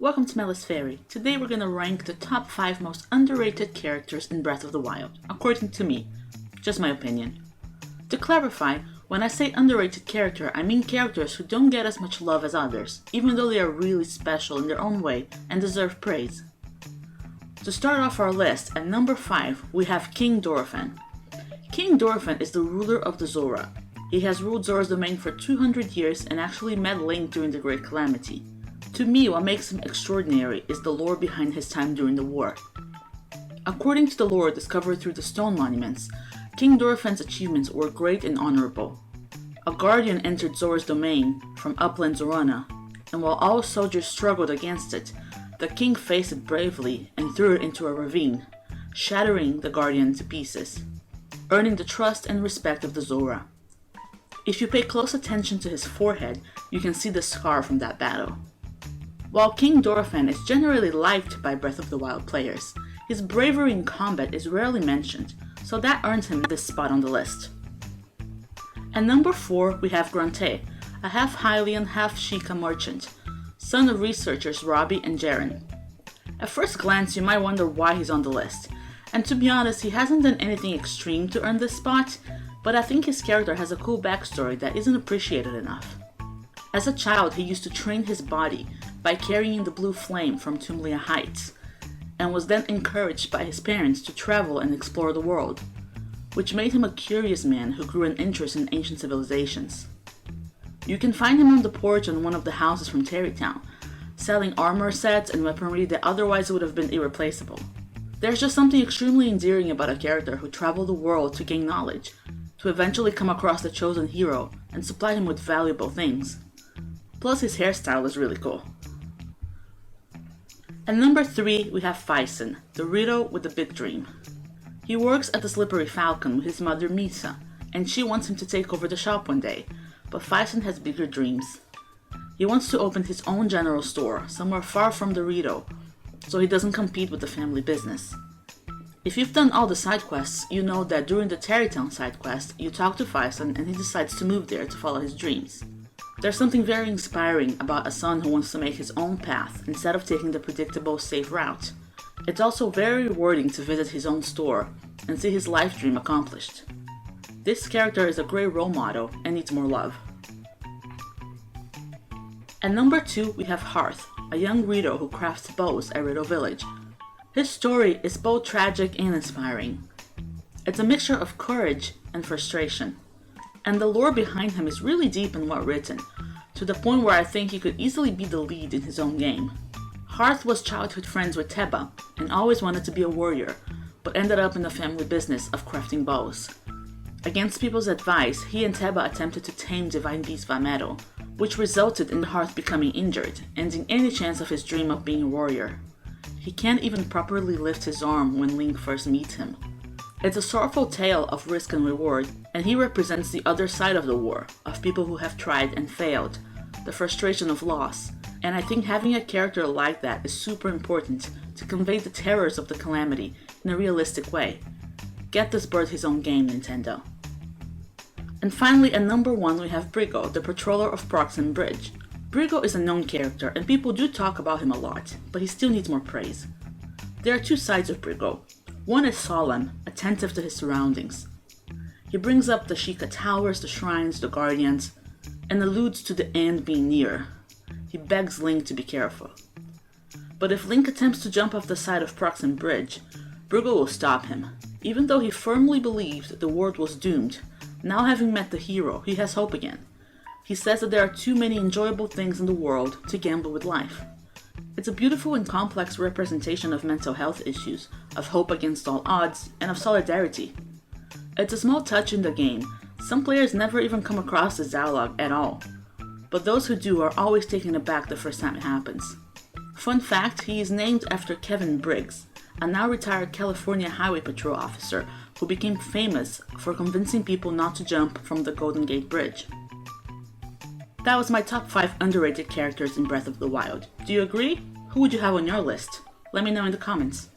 Welcome to my list fairy. Today we're gonna rank the top 5 most underrated characters in Breath of the Wild, according to me. Just my opinion. To clarify, when I say underrated character, I mean characters who don't get as much love as others, even though they are really special in their own way and deserve praise. To start off our list, at number 5, we have King Dorephan. King Dorephan is the ruler of the Zora. He has ruled Zora's domain for 200 years and actually met Link during the Great Calamity. To me, what makes him extraordinary is the lore behind his time during the war. According to the lore discovered through the stone monuments, King Dorephan's achievements were great and honorable. A guardian entered Zora's domain from upland Zorana, and while all soldiers struggled against it, the king faced it bravely and threw it into a ravine, shattering the guardian to pieces, earning the trust and respect of the Zora. If you pay close attention to his forehead, you can see the scar from that battle. While King Dorephan is generally liked by Breath of the Wild players, his bravery in combat is rarely mentioned, so that earns him this spot on the list. At number 4, we have Grunte, a half Hylian, half Sheikah merchant, son of researchers Robbie and Jaren. At first glance, you might wonder why he's on the list, and to be honest, he hasn't done anything extreme to earn this spot, but I think his character has a cool backstory that isn't appreciated enough. As a child, he used to train his body by carrying the blue flame from Tumlia Heights, and was then encouraged by his parents to travel and explore the world, which made him a curious man who grew an interest in ancient civilizations. You can find him on the porch on one of the houses from Terrytown, selling armor sets and weaponry that otherwise would have been irreplaceable. There's just something extremely endearing about a character who traveled the world to gain knowledge, to eventually come across the chosen hero and supply him with valuable things. Plus his hairstyle is really cool. At number 3, we have Faison, the Rito with the big dream. He works at the Slippery Falcon with his mother Misa, and she wants him to take over the shop one day, but Faison has bigger dreams. He wants to open his own general store, somewhere far from the Rito, so he doesn't compete with the family business. If you've done all the side quests, you know that during the Terrytown side quest, you talk to Faison and he decides to move there to follow his dreams. There's something very inspiring about a son who wants to make his own path instead of taking the predictable, safe route. It's also very rewarding to visit his own store and see his life dream accomplished. This character is a great role model and needs more love. At number 2, we have Hearth, a young Rito who crafts bows at Rito Village. His story is both tragic and inspiring. It's a mixture of courage and frustration. And the lore behind him is really deep and well written, to the point where I think he could easily be the lead in his own game. Hearth was childhood friends with Teba, and always wanted to be a warrior, but ended up in the family business of crafting bows. Against people's advice, he and Teba attempted to tame Divine Beast Vamedo, which resulted in Hearth becoming injured, ending any chance of his dream of being a warrior. He can't even properly lift his arm when Link first meets him. It's a sorrowful tale of risk and reward, and he represents the other side of the war, of people who have tried and failed, the frustration of loss, and I think having a character like that is super important to convey the terrors of the calamity in a realistic way. Get this bird his own game, Nintendo. And finally, at number 1, we have Brigo, the patroller of Proxim Bridge. Brigo is a known character, and people do talk about him a lot, but he still needs more praise. There are two sides of Brigo. One is solemn, attentive to his surroundings. He brings up the Sheikah towers, the shrines, the guardians, and alludes to the end being near. He begs Link to be careful. But if Link attempts to jump off the side of Proxim Bridge, Brigo will stop him. Even though he firmly believed the world was doomed, now having met the hero, he has hope again. He says that there are too many enjoyable things in the world to gamble with life. It's a beautiful and complex representation of mental health issues, of hope against all odds, and of solidarity. It's a small touch in the game. Some players never even come across this dialogue at all, but those who do are always taken aback the first time it happens. Fun fact, he is named after Kevin Briggs, a now retired California Highway Patrol officer who became famous for convincing people not to jump from the Golden Gate Bridge. That was my top 5 underrated characters in Breath of the Wild. Do you agree? Who would you have on your list? Let me know in the comments.